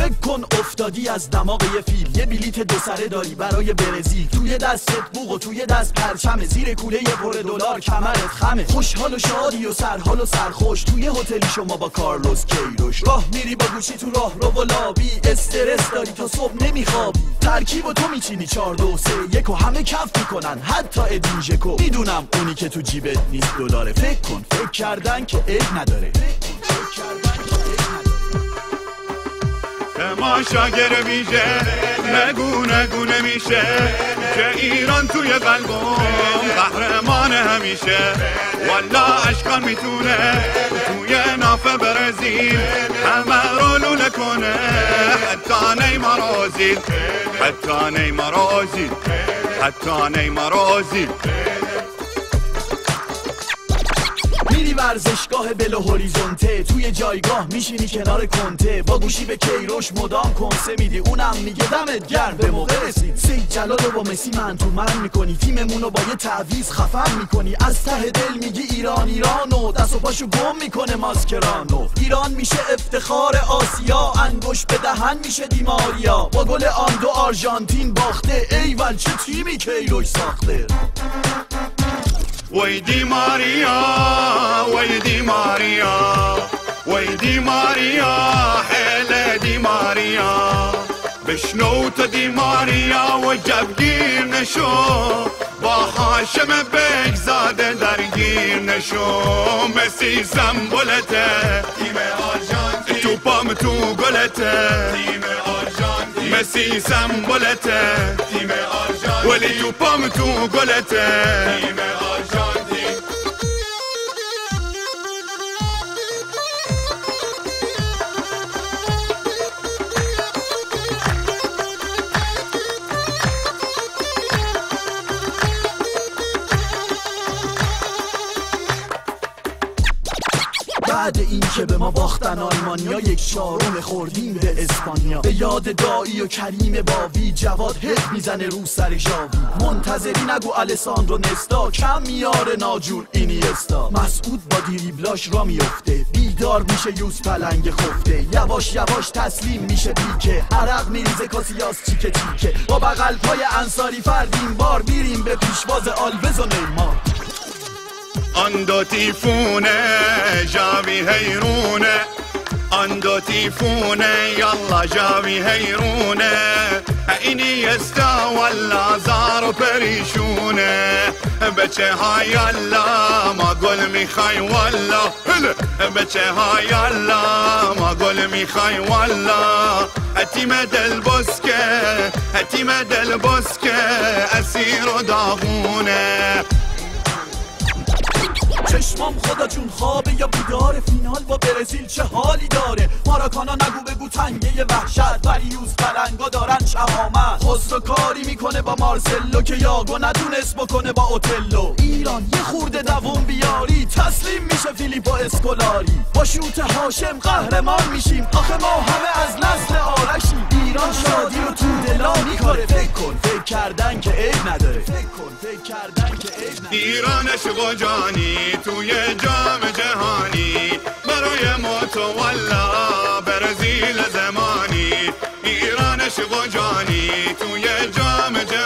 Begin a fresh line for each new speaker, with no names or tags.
فکر کن افتادی از دماغ یه فیل، یه بلیت دو سره داری برای برزیل، توی دستت بوق و توی دست پرچمه، زیر کوله یه پر دلار کمرت خمه، خوشحال و شادی و سرحال و سرخوش توی هتلی شما با کارلوس کیروش، راه میری با گوشی تو راه رو و لابی، استرس داری تا صبح نمیخوابی، ترکیب و تو میچینی 4 2 3 1 و همه کف میکنن حتی ادین ژکو، میدونم اونی که تو جیبت نیست دلاره، فکر کن فکر کردن که عیب نداره.
تماشاگر ویژه نگو نمیشه که ایران توی قلبم قهرمان همیشه، والا اشکان میتونه توی ناف برزیل همه رو لوله کنه، حتی نیمار آزیل، حتی نیمار آزیل، حتی نیمار آزیل.
میری ورزشگاه بلو هوریزونته، توی جایگاه میشینی کنار کنته، با گوشی به کیروش مدام کنسه میدی، اونم میگه دمت گرم به موقع رسید، سید جلال رو با مسی من تو من میکنی، تیممونو با یه تعویض خفن میکنی، از ته دل میگی ایران ایرانو، دست و پاشو گم میکنه ماسکرانو، ایران میشه افتخار آسیا، انگوش به دهن میشه دیماریا، با گل آندو آرژانتین باخته، ایول چه تیمی کیروش ساخته.
وای دی ماریا وای دی ماریا وای دی ماریا حیله دی ماریا، بشنو تو دی ماریا و جبگیر نشو، با هاشم بگزاده درگیر نشو، مسی سمبولته تیم آرژانتین، توپام تو گلته تیم آرژانتین، مسی سمبولته تیم آرژانتین، ولی توپام تو گلته تیم آرژانتین.
بعد این که به ما باختن آلمانیا، 1/4 خوردیم به اسپانیا، به یاد دایی و کریم باوی، جواد هد میزنه رو سر ژاوی، منتظری نگو الساندرو نستا، کم میاره ناجور اینیستا، مسعود با دریبلاش را میفته، بیدار میشه یوز پلنگ خفته، یواش یواش تسلیم میشه پیکه، عرق میریزه کاسیاس چیکه چیکه، با بغل پای انصاری فردین بار میریم به پیشواز آلوز و نیمار.
آندو تیفونه جاوی هیرونه، آندو تیفونه یالا جاوی هیرونه، اینی استا والا زار و پریشونه، بچه ها یالا ما گل میخوای والا، بچه ها یالا ما گل میخوای والا، تیم دل بسکه تیم دل بسکه اسیر و داغونه.
چشمام خدا جون خوابه یا بیداره، فینال با برزیل چه حالی داره، ماراکانا نگو بگو تنگه وحشت، ولی یوز پلنگا دارن شهامت، خسرو کاری میکنه با مارسلو که یاگو ندونست بکنه با اوتلو، ایران یه خورده دووم بیاری، تسلیم میشه فیلیپو اسکولاری، با شوت هاشم قهرمان میشیم، آخه ما همه از نسل آرشیم، ایران شادی رو تو دلا میکاره، فکر کن فکر کردن که عیب نداره، فکر کن فکر کردن که عیب نداره.
ایران عشق و جانی توی جام جهانی، برای ما تو والا برزیل زمانی، ایران عشق و جانی توی جام جهانی.